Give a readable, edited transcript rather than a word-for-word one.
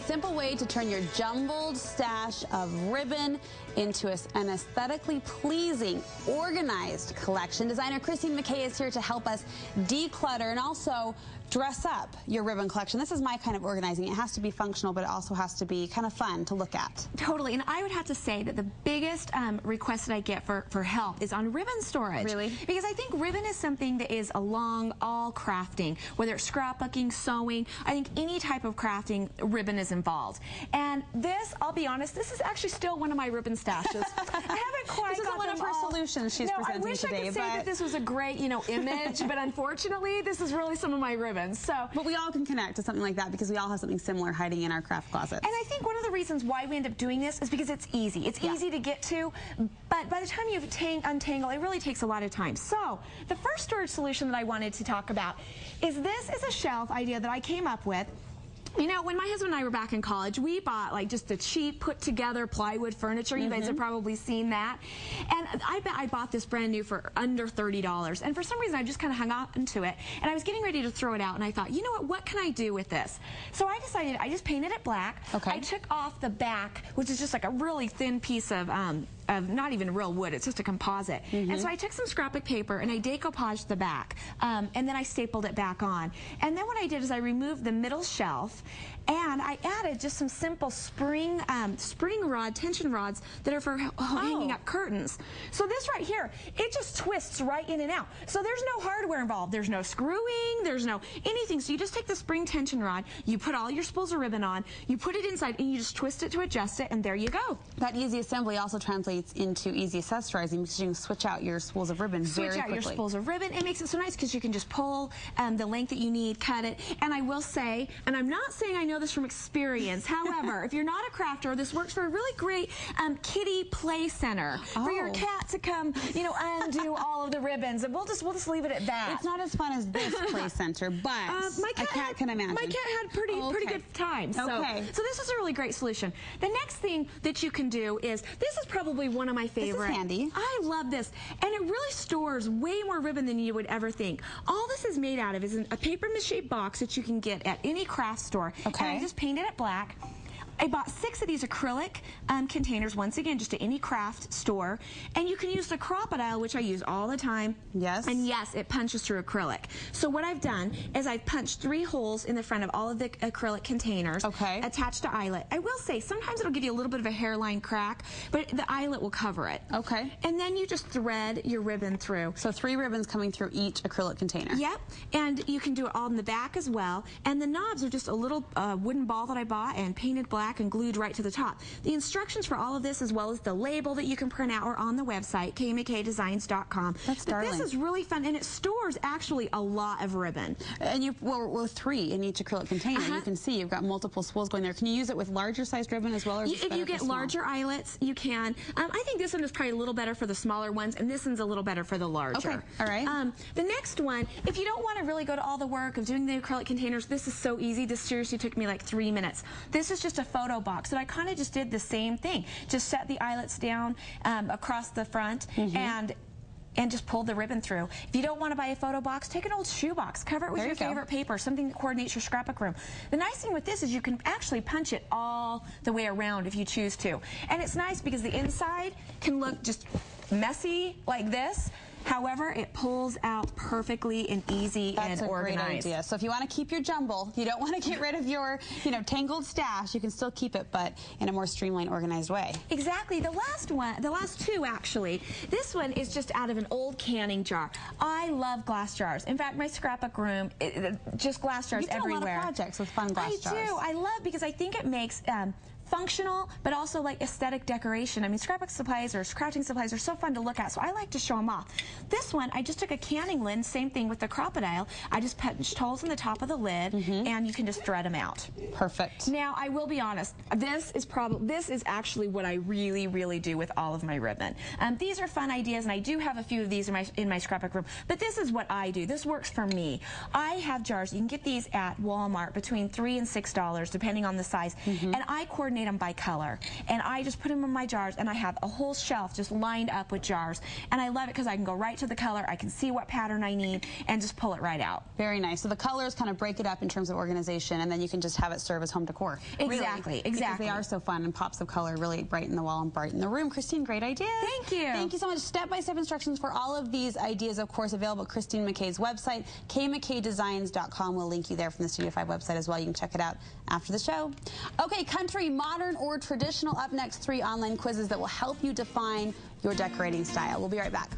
simple way to turn your jumbled stash of ribbon into an aesthetically pleasing, organized collection. Designer Christine McKay is here to help us declutter and also dress up your ribbon collection. This is my kind of organizing. It has to be functional, but it also has to be kind of fun to look at. Totally, and I would have to say that the biggest request that I get for help is on ribbon storage. Really? Because I think ribbon is something that is along all crafting, whether it's scrapbooking, sewing. I think any type of crafting, ribbon is involved. And this, I'll be honest, this is actually still one of my ribbon stashes. I haven't quite This isn't one of her solutions she's presenting today. I wish I could say that this was a great, image, but unfortunately, this is really some of my ribbons. But we all can connect to something like that because we all have something similar hiding in our craft closets. And I think one of the reasons why we end up doing this is because it's easy. It's easy to get to, but by the time you untangle, it really takes a lot of time. So the first storage solution that I wanted to talk about is this is a shelf idea that I came up with. When my husband and I were back in college, we bought just the cheap, put-together plywood furniture. You guys have probably seen that. And I bet I bought this brand new for under $30. And for some reason, I just kind of hung on to it. And I was getting ready to throw it out, and I thought, you know what can I do with this? So I decided I just painted it black. Okay. I took off the back, which is just like a really thin piece of not even real wood, it's just a composite. And so I took some scrapbook paper and I decoupaged the back, and then I stapled it back on. And then what I did is I removed the middle shelf and I added just some simple spring tension rods that are for hanging up curtains. So this right here, it just twists right in and out. So there's no hardware involved. There's no screwing, there's no anything. So you just take the spring tension rod, you put all your spools of ribbon on, you put it inside, and you just twist it to adjust it, and there you go. That easy assembly also translates into easy accessorizing because you can switch out your spools of ribbon very quickly. Switch out your spools of ribbon. It makes it so nice because you can just pull the length that you need, cut it. And I will say, and I'm not saying I know this from experience, however, if you're not a crafter, this works for a really great kitty play center for your cat to come, undo all of the ribbons. And we'll just leave it at that. It's not as fun as this play center, but a cat can imagine. My cat had pretty good time. So this is a really great solution. The next thing that you can do is, this is probably one of my favorites. This is handy. I love this. And it really stores way more ribbon than you would ever think. All this is made out of is a paper mache box that you can get at any craft store. Okay. And I just painted it black. I bought 6 of these acrylic containers, once again, just at any craft store. And you can use the crocodile, which I use all the time. Yes. And yes, it punches through acrylic. So what I've done is I've punched 3 holes in the front of all of the acrylic containers. Okay. Attached to eyelet. I will say, sometimes it'll give you a little bit of a hairline crack, but the eyelet will cover it. Okay. And then you just thread your ribbon through. So 3 ribbons coming through each acrylic container. Yep. And you can do it all in the back as well. And the knobs are just a little wooden ball that I bought and painted black and glued right to the top. The instructions for all of this, as well as the label that you can print out, are on the website, kmckaydesigns.com. That's darling. This is really fun, and it stores actually a lot of ribbon. And we're 3 in each acrylic container. You can see you've got multiple spools going there. Can you use it with larger sized ribbon as well? Or if you get larger eyelets, you can. I think this one is probably a little better for the smaller ones, and this one's a little better for the larger. Okay. All right. The next one, if you don't want to really go to all the work of doing the acrylic containers, this is so easy. This seriously took me like 3 minutes. This is just a photo box. So I kind of just did the same thing. Just set the eyelets down across the front and just pull the ribbon through. If you don't want to buy a photo box, take an old shoe box. Cover it with your favorite paper, something that coordinates your scrapbook room. The nice thing with this is you can actually punch it all the way around if you choose to. And it's nice because the inside can look just messy like this. However, it pulls out perfectly and easy and organized. That's a great idea. So if you want to keep your jumble, you don't want to get rid of your, tangled stash, you can still keep it, but in a more streamlined, organized way. Exactly. The last 2 actually, this one is just out of an old canning jar. I love glass jars. In fact, my scrapbook room, just glass jars everywhere. You do a lot of projects with fun glass jars. I do. I love because I think it makes functional, but also like aesthetic decoration. I mean, scrapbook supplies or crafting supplies are so fun to look at, so I like to show them off. This one, I just took a canning lid, same thing with the crocodile. I just punched holes in the top of the lid, and you can just thread them out. Perfect. Now, I will be honest, this is actually what I really do with all of my ribbon. These are fun ideas, and I do have a few of these in my scrapbook room, but this is what I do. This works for me. I have jars. You can get these at Walmart between $3 and $6, depending on the size, and I coordinate coordinate them by color. And I just put them in my jars, and I have a whole shelf just lined up with jars. And I love it because I can go right to the color, I can see what pattern I need, and just pull it right out. Very nice. So the colors kind of break it up in terms of organization, and then you can just have it serve as home decor. Exactly, really, exactly. Because they are so fun, and pops of color really brighten the wall and brighten the room. Christine, great idea. Thank you. Thank you so much. Step-by-step instructions for all of these ideas, of course, available at Christine McKay's website. kmckaydesigns.com will link you there from the Studio 5 website as well. You can check it out after the show. Okay, country, modern, or traditional. Up next, 3 online quizzes that will help you define your decorating style. We'll be right back.